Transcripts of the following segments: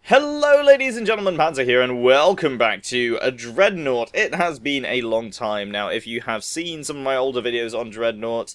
Hello ladies and gentlemen, Panzer here, and welcome back to a Dreadnought. It has been a long time now. If you have seen some of my older videos on Dreadnought,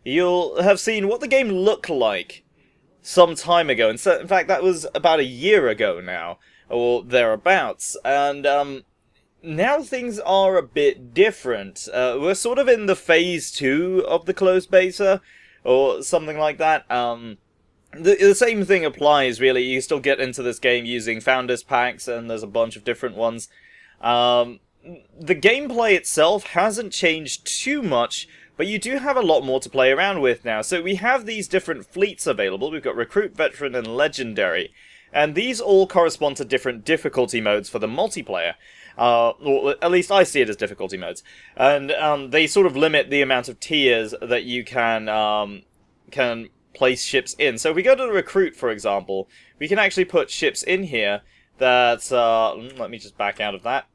you'll have seen what the game looked like some time ago. And so, in fact, that was about a year ago now, or thereabouts. And now things are a bit different. We're sort of in the phase 2 of the closed beta, or something like that. The same thing applies, really. You still get into this game using Founders Packs, and there's a bunch of different ones. The gameplay itself hasn't changed too much, but you do have a lot more to play around with now. So we have these different fleets available. We've got Recruit, Veteran, and Legendary. And these all correspond to different difficulty modes for the multiplayer. Or at least I see it as difficulty modes. And they sort of limit the amount of tiers that you can place ships in. So if we go to the Recruit, for example, we can actually put ships in here that, let me just back out of that,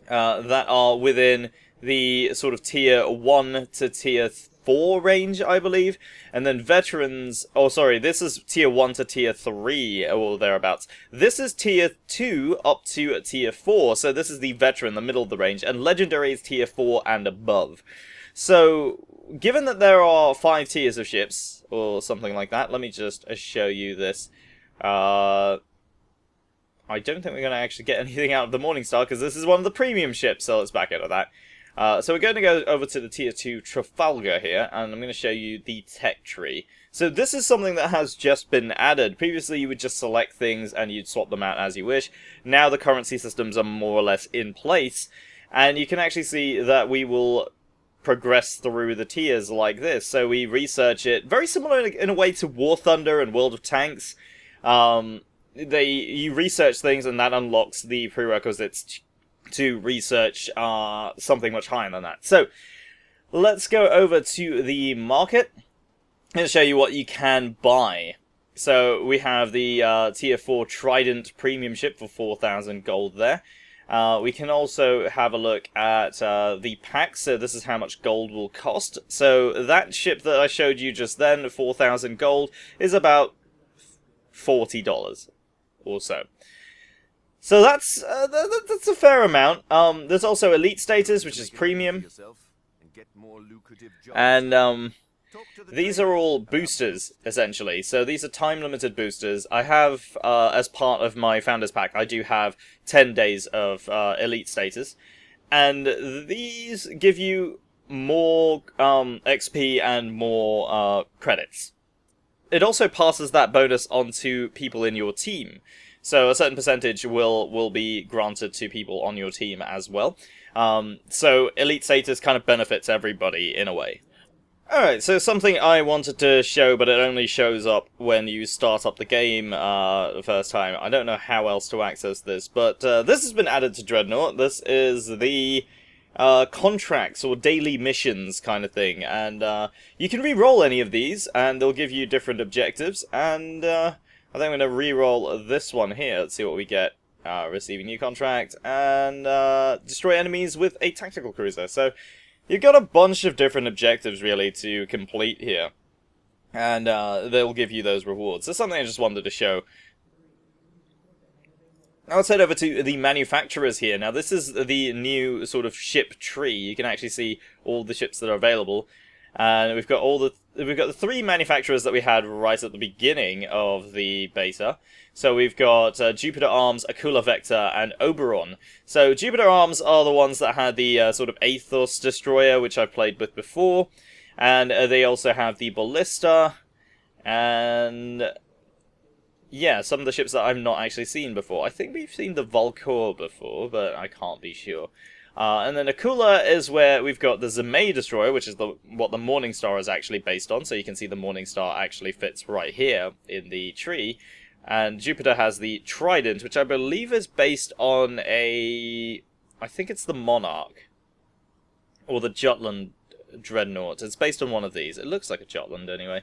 that are within the sort of tier 1 to tier 4 range, I believe. And then Veterans, oh sorry, this is tier 1 to tier 3, or thereabouts. This is tier 2 up to tier 4, so this is the Veteran, the middle of the range, and Legendary is tier 4 and above. So, given that there are 5 tiers of ships, or something like that, let me just show you this. I don't think we're going to actually get anything out of the Morningstar, because this is one of the premium ships, so let's back out of that. So we're going to go over to the tier 2 Trafalgar here, and I'm going to show you the tech tree. So this is something that has just been added. Previously you would just select things and you'd swap them out as you wish. Now the currency systems are more or less in place, and you can actually see that we will progress through the tiers like this. So we research it, very similar in a way to War Thunder and World of Tanks. You research things and that unlocks the prerequisites to research something much higher than that. So let's go over to the market and show you what you can buy. So we have the tier 4 Trident premium ship for 4,000 gold there. We can also have a look at the packs, so this is how much gold will cost. So that ship that I showed you just then, 4,000 gold, is about $40 or so. So that's a fair amount. There's also Elite status, which is premium. And these are all boosters, essentially. So these are time-limited boosters. I have, as part of my Founders Pack, I do have 10 days of Elite status. And these give you more XP and more credits. It also passes that bonus on to people in your team. So a certain percentage will be granted to people on your team as well. So Elite status kind of benefits everybody in a way. Alright, so something I wanted to show, but it only shows up when you start up the game the first time. I don't know how else to access this, but this has been added to Dreadnought. This is the contracts or daily missions kind of thing, and you can re-roll any of these, and they'll give you different objectives, and I think I'm going to re-roll this one here. Let's see what we get. Receiving new contract, and destroy enemies with a tactical cruiser. So you've got a bunch of different objectives, really, to complete here. And they'll give you those rewards. So something I just wanted to show. Now let's head over to the manufacturers here. Now this is the new sort of ship tree. You can actually see all the ships that are available. And we've got the 3 manufacturers that we had right at the beginning of the beta. So we've got Jupiter Arms, Aquila Vector, and Oberon. So Jupiter Arms are the ones that had the sort of Athos destroyer, which I've played with before. And they also have the Ballista, and yeah, some of the ships that I've not actually seen before. I think we've seen the Valcour before, but I can't be sure. And then Aquila is where we've got the Zemay destroyer, which is what the Morningstar is actually based on. So you can see the Morningstar actually fits right here in the tree. And Jupiter has the Trident, which I believe is based on I think it's the Monarch. Or the Jutland Dreadnought. It's based on one of these. It looks like a Jutland anyway.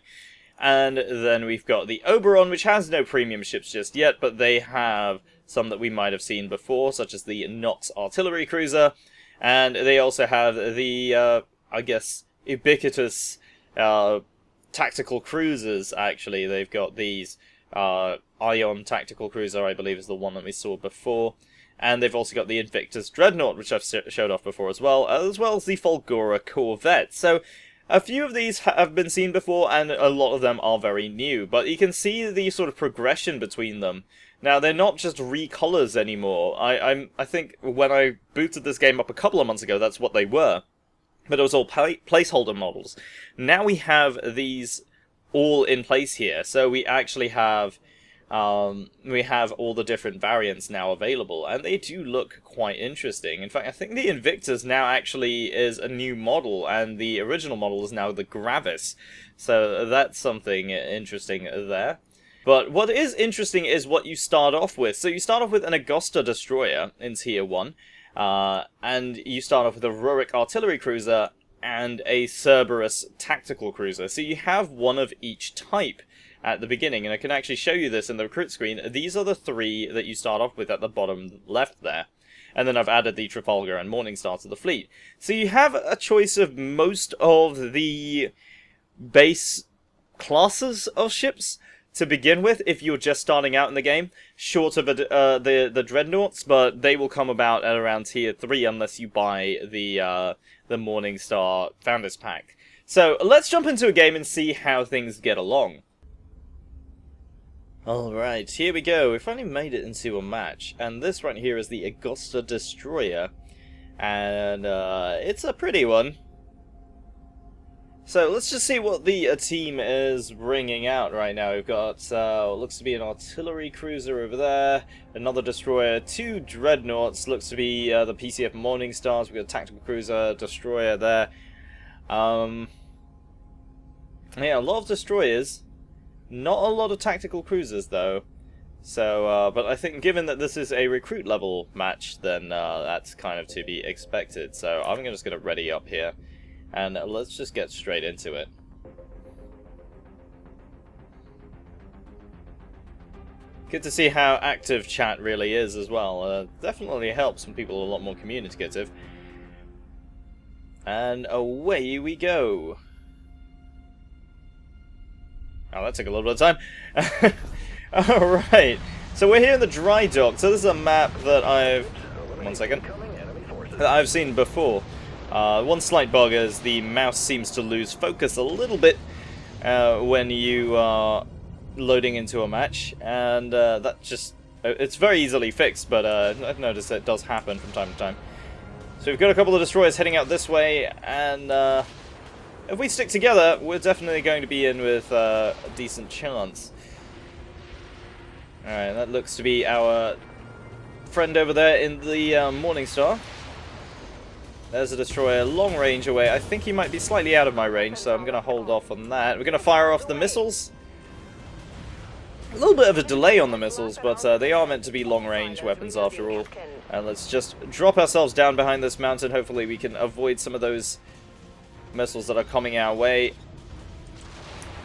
And then we've got the Oberon, which has no premium ships just yet, but they have some that we might have seen before, such as the Nox artillery cruiser. And they also have the, I guess, ubiquitous tactical cruisers, actually. They've got these Ion tactical cruiser, I believe, is the one that we saw before. And they've also got the Invictus Dreadnought, which I've showed off before as well as the Fulgura Corvette. So a few of these have been seen before, and a lot of them are very new. But you can see the sort of progression between them. Now, they're not just recolors anymore. I think when I booted this game up a couple of months ago, that's what they were. But it was all placeholder models. Now we have these all in place here. So we actually have all the different variants now available, and they do look quite interesting. In fact, I think the Invictus now actually is a new model, and the original model is now the Gravis. So that's something interesting there. But what is interesting is what you start off with. So you start off with an Agosta destroyer in Tier 1, and you start off with a Rurik artillery cruiser and a Cerberus tactical cruiser. So you have one of each type at the beginning, and I can actually show you this in the recruit screen. These are the three that you start off with at the bottom left there. And then I've added the Trafalgar and Morningstar to the fleet. So you have a choice of most of the base classes of ships to begin with if you're just starting out in the game, short of the Dreadnoughts, but they will come about at around Tier 3 unless you buy the Morningstar Founders Pack. So let's jump into a game and see how things get along. Alright, here we go. We finally made it into a match, and this right here is the Agosta Destroyer, and it's a pretty one. So let's just see what the team is bringing out right now. We've got what looks to be an artillery cruiser over there, another destroyer, two Dreadnoughts, looks to be the PCF Morningstars. We've got a tactical cruiser, destroyer there. Yeah, a lot of destroyers. Not a lot of tactical cruisers, though. So, but I think given that this is a recruit level match, then that's kind of to be expected. So I'm just going to ready up here, and let's just get straight into it. Good to see how active chat really is as well. Definitely helps when people are a lot more communicative. And away we go. Oh, that took a little bit of time. Alright, so we're here in the dry dock. So this is a map that I've seen before. One slight bug is the mouse seems to lose focus a little bit when you are loading into a match, and that just... it's very easily fixed, but I've noticed that it does happen from time to time. So we've got a couple of destroyers heading out this way, and if we stick together, we're definitely going to be in with a decent chance. Alright, that looks to be our friend over there in the Morningstar. There's a destroyer long range away. I think he might be slightly out of my range, so I'm going to hold off on that. We're going to fire off the missiles. A little bit of a delay on the missiles, but they are meant to be long-range weapons after all. And let's just drop ourselves down behind this mountain. Hopefully we can avoid some of those missiles that are coming our way.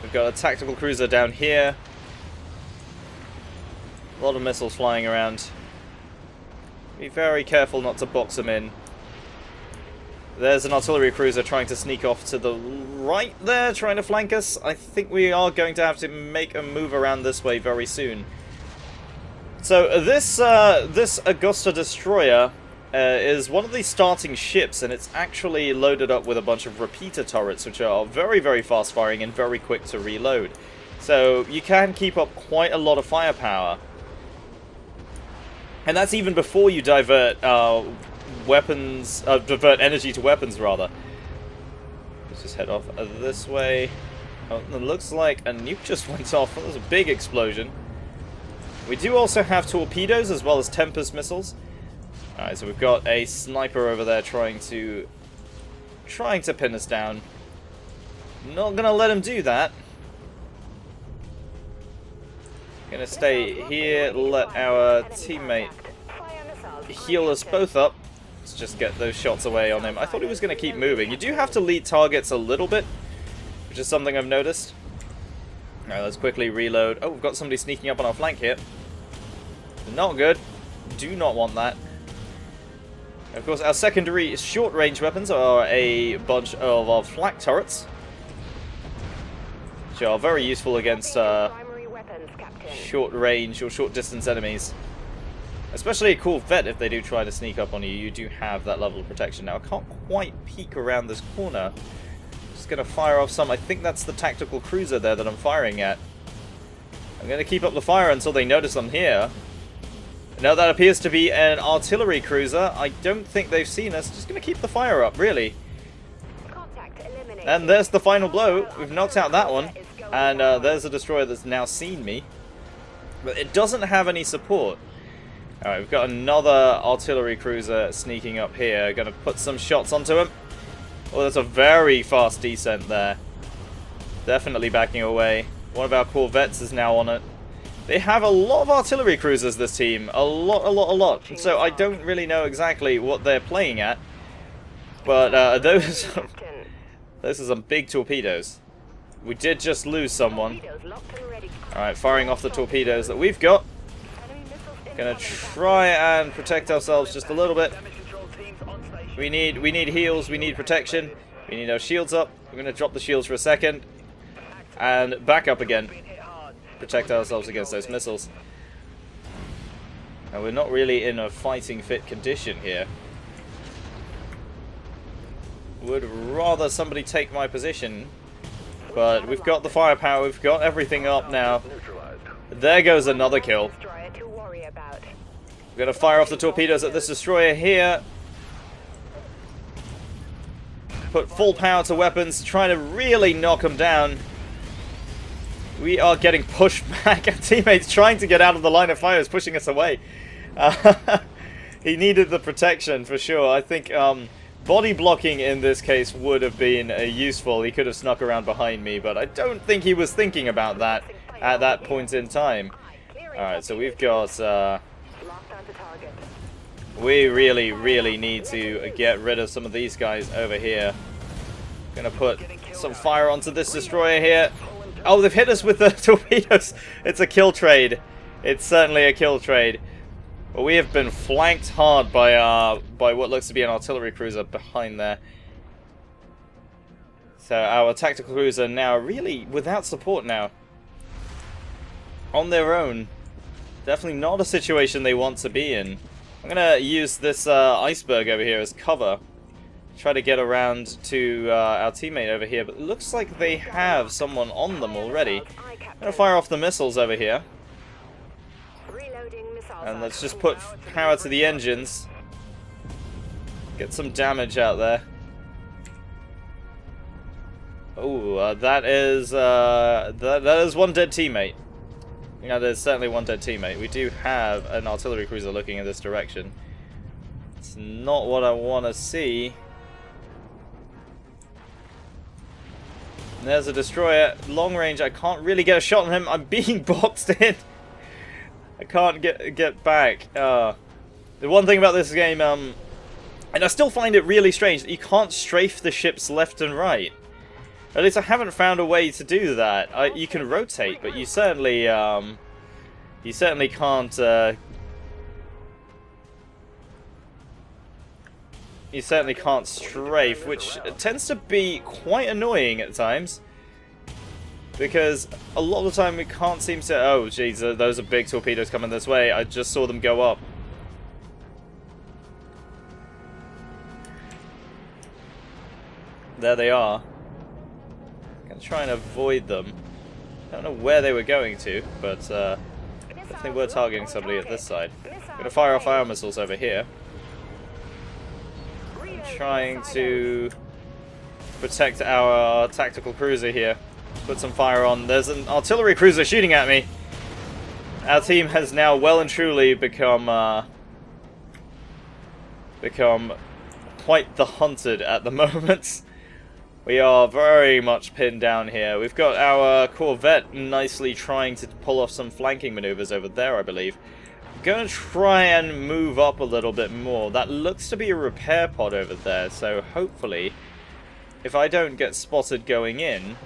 We've got a tactical cruiser down here. A lot of missiles flying around. Be very careful not to box them in. There's an artillery cruiser trying to sneak off to the right there, trying to flank us. I think we are going to have to make a move around this way very soon. So this Agosta Destroyer is one of the starting ships, and it's actually loaded up with a bunch of repeater turrets, which are very, very fast firing and very quick to reload. So you can keep up quite a lot of firepower. And that's even before you divert divert energy to weapons, rather. Let's just head off this way. Oh, it looks like a nuke just went off. That was a big explosion. We do also have torpedoes as well as Tempest missiles. Alright, so we've got a sniper over there trying to pin us down. Not gonna let him do that. Gonna stay here, let our teammate heal us both up. Let's just get those shots away on him. I thought he was gonna keep moving. You do have to lead targets a little bit, which is something I've noticed. Alright, let's quickly reload. Oh, we've got somebody sneaking up on our flank here. Not good. Do not want that. Of course, our secondary short-range weapons are a bunch of our flak turrets, which are very useful against short range or short distance enemies. Especially a Corvette, if they do try to sneak up on you, you do have that level of protection. Now, I can't quite peek around this corner. Just going to fire off some. I think that's the tactical cruiser there that I'm firing at. I'm going to keep up the fire until they notice I'm here. Now, that appears to be an artillery cruiser. I don't think they've seen us. Just going to keep the fire up, really. And there's the final blow. We've knocked out that one. And there's a destroyer that's now seen me. But it doesn't have any support. Alright, we've got another artillery cruiser sneaking up here. Gonna put some shots onto him. Oh, there's a very fast descent there. Definitely backing away. One of our Corvettes is now on it. They have a lot of artillery cruisers, this team. A lot. So I don't really know exactly what they're playing at. But those are some big torpedoes. We did just lose someone. Alright, firing off the torpedoes that we've got. Gonna try and protect ourselves just a little bit. We need heals, we need protection. We need our shields up. We're gonna drop the shields for a second. And back up again. Protect ourselves against those missiles. And we're not really in a fighting fit condition here. Would rather somebody take my position. But we've got the firepower, we've got everything up now. There goes another kill. We're going to fire off the torpedoes at this destroyer here. Put full power to weapons, trying to really knock them down. We are getting pushed back. Our teammates trying to get out of the line of fire is pushing us away. He needed the protection for sure. I think body blocking in this case would have been useful. He could have snuck around behind me, but I don't think he was thinking about that at that point in time. Alright, so we've got... we really need to get rid of some of these guys over here. Gonna put some fire onto this destroyer here. Oh, they've hit us with the torpedoes. It's a kill trade. It's certainly a kill trade. But we have been flanked hard by what looks to be an artillery cruiser behind there. So our tactical cruiser now really without support now. On their own. Definitely not a situation they want to be in. I'm gonna use this iceberg over here as cover. Try to get around to our teammate over here, but it looks like they have someone on them already. I'm gonna fire off the missiles over here. And let's just put power to the engines. Get some damage out there. Oh, that is one dead teammate. Yeah, there's certainly one dead teammate. We do have an artillery cruiser looking in this direction. It's not what I want to see. And there's a destroyer. Long range, I can't really get a shot on him. I'm being boxed in. I can't get back. The one thing about this game, and I still find it really strange that you can't strafe the ships left and right. At least I haven't found a way to do that. You can rotate, but you certainly can't. You certainly can't strafe, which tends to be quite annoying at times. Because a lot of the time we can't seem to... Oh, jeez, those are big torpedoes coming this way. I just saw them go up. There they are. I'm try and avoid them. I don't know where they were going to, but I think we're targeting somebody at this side. I'm going to fire off our missiles over here. I'm trying to protect our tactical cruiser here. Put some fire on. There's an artillery cruiser shooting at me. Our team has now well and truly become quite the hunted at the moment. We are very much pinned down here. We've got our Corvette nicely trying to pull off some flanking maneuvers over there, I believe. I'm going to try and move up a little bit more. That looks to be a repair pod over there, so hopefully, if I don't get spotted going in,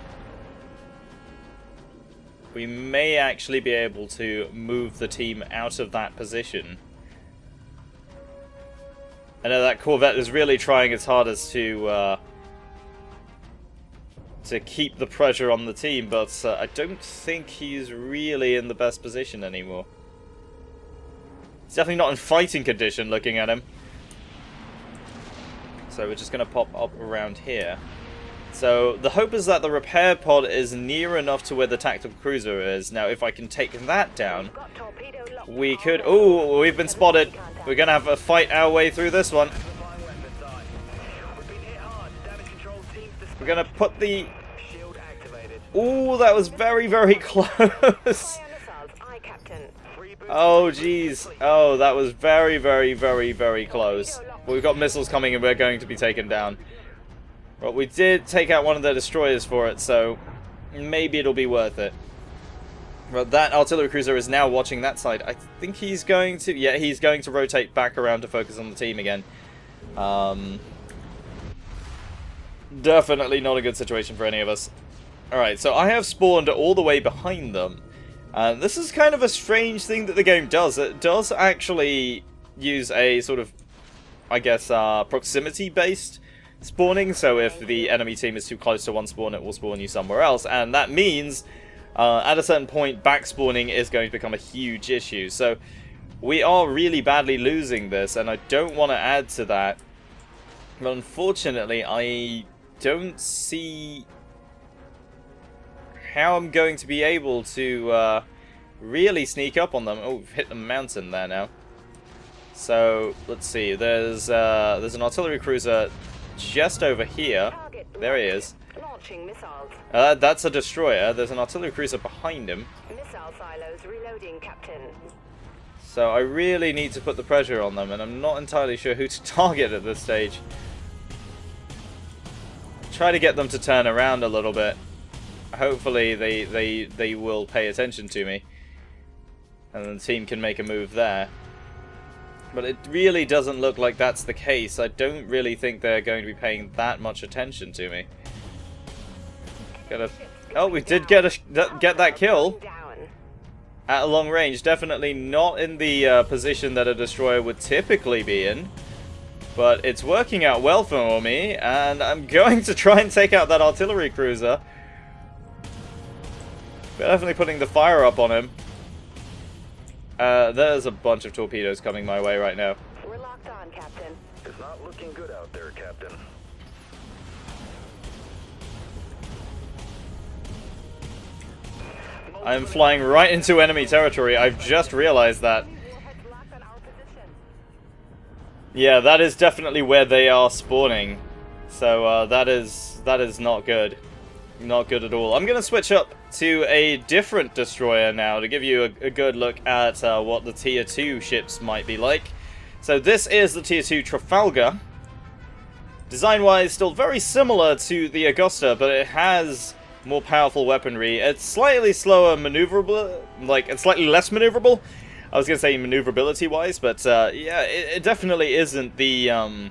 we may actually be able to move the team out of that position. I know that Corvette is really trying its hardest to to keep the pressure on the team, but I don't think he's really in the best position anymore. He's definitely not in fighting condition, looking at him. So we're just going to pop up around here. So the hope is that the repair pod is near enough to where the tactical cruiser is. Now, if I can take that down, we could... Ooh, we've been spotted. We're going to have a fight our way through this one. We're going to put the... Ooh, that was very, very close. Oh, jeez. Oh, that was very, very, very, very close. But we've got missiles coming and we're going to be taken down. Well, we did take out one of their destroyers for it, so maybe it'll be worth it. Well, that artillery cruiser is now watching that side. I think he's going to... Yeah, he's going to rotate back around to focus on the team again. Definitely not a good situation for any of us. Alright, so I have spawned all the way behind them. This is kind of a strange thing that the game does. It does actually use a sort of, I guess, proximity-based spawning. So if the enemy team is too close to one spawn, it will spawn you somewhere else. And that means, at a certain point, back spawning is going to become a huge issue. So we are really badly losing this, and I don't want to add to that. But unfortunately, I don't see how I'm going to be able to really sneak up on them. Oh, we've hit the mountain there now. So let's see. There's an artillery cruiser just over here. There he is. That's a destroyer. There's an artillery cruiser behind him. Missile silos reloading, Captain. So I really need to put the pressure on them, and I'm not entirely sure who to target at this stage. Try to get them to turn around a little bit. Hopefully they will pay attention to me, and then the team can make a move there. But it really doesn't look like that's the case. I don't really think they're going to be paying that much attention to me. Oh, we did get that kill at a long range. Definitely not in the position that a destroyer would typically be in. But it's working out well for me, and I'm going to try and take out that artillery cruiser. We're definitely putting the fire up on him. There's a bunch of torpedoes coming my way right now. We're locked on, Captain. It's not looking good out there, Captain. I'm flying right into enemy territory. I've just realized that. Yeah, that is definitely where they are spawning. So that is not good. Not good at all. I'm going to switch up to a different destroyer now to give you a good look at what the Tier 2 ships might be like. So this is the Tier 2 Trafalgar. Design-wise, still very similar to the Agosta, but it has more powerful weaponry. It's slightly slower maneuverable, like, it's slightly less maneuverable. I was going to say maneuverability-wise, but yeah, it definitely isn't the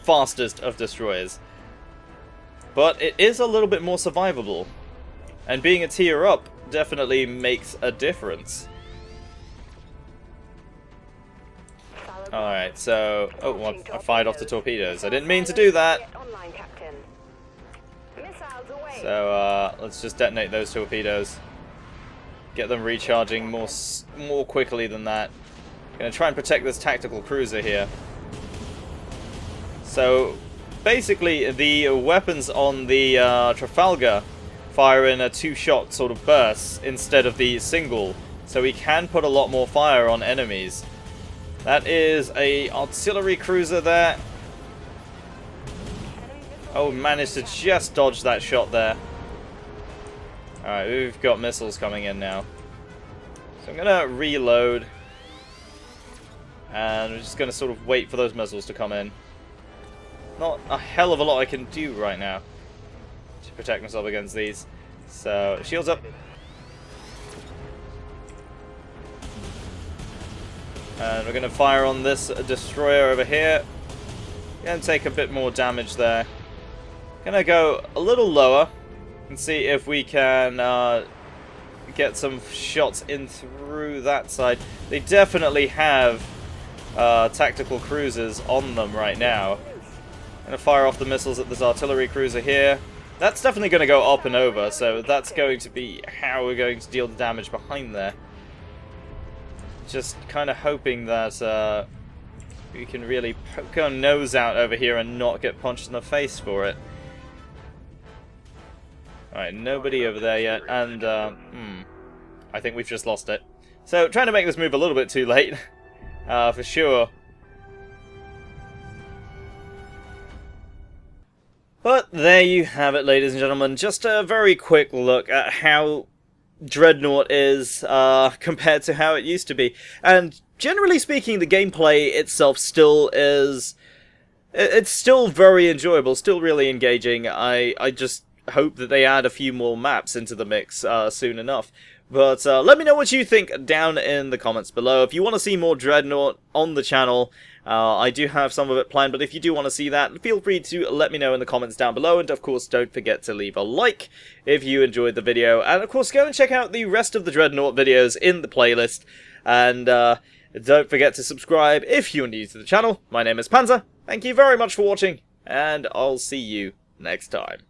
fastest of destroyers. But it is a little bit more survivable. And being a tier up definitely makes a difference. Alright, so... Oh, well, I fired off the torpedoes. I didn't mean to do that. So, let's just detonate those torpedoes. Get them recharging more quickly than that. Gonna try and protect this tactical cruiser here. So, basically, the weapons on the Trafalgar fire in a two-shot sort of burst instead of the single, so we can put a lot more fire on enemies. That is a artillery cruiser there. Oh, managed to just dodge that shot there. Alright, we've got missiles coming in now. So I'm gonna reload. And we're just gonna sort of wait for those missiles to come in. Not a hell of a lot I can do right now to protect myself against these. So, shields up. And we're going to fire on this destroyer over here. Going to take a bit more damage there. Going to go a little lower and see if we can get some shots in through that side. They definitely have tactical cruisers on them right now. Gonna fire off the missiles at this artillery cruiser here. That's definitely going to go up and over, so that's going to be how we're going to deal the damage behind there. Just kind of hoping that we can really poke our nose out over here and not get punched in the face for it. Alright, nobody over there yet, and I think we've just lost it. So, trying to make this move a little bit too late, for sure. But there you have it, ladies and gentlemen. Just a very quick look at how Dreadnought is compared to how it used to be. And generally speaking, the gameplay itself still is... It's still very enjoyable, still really engaging. I just hope that they add a few more maps into the mix soon enough. But let me know what you think down in the comments below. If you want to see more Dreadnought on the channel, I do have some of it planned, but if you do want to see that, feel free to let me know in the comments down below, and of course don't forget to leave a like if you enjoyed the video, and of course go and check out the rest of the Dreadnought videos in the playlist, and don't forget to subscribe if you're new to the channel. My name is Panzer, thank you very much for watching, and I'll see you next time.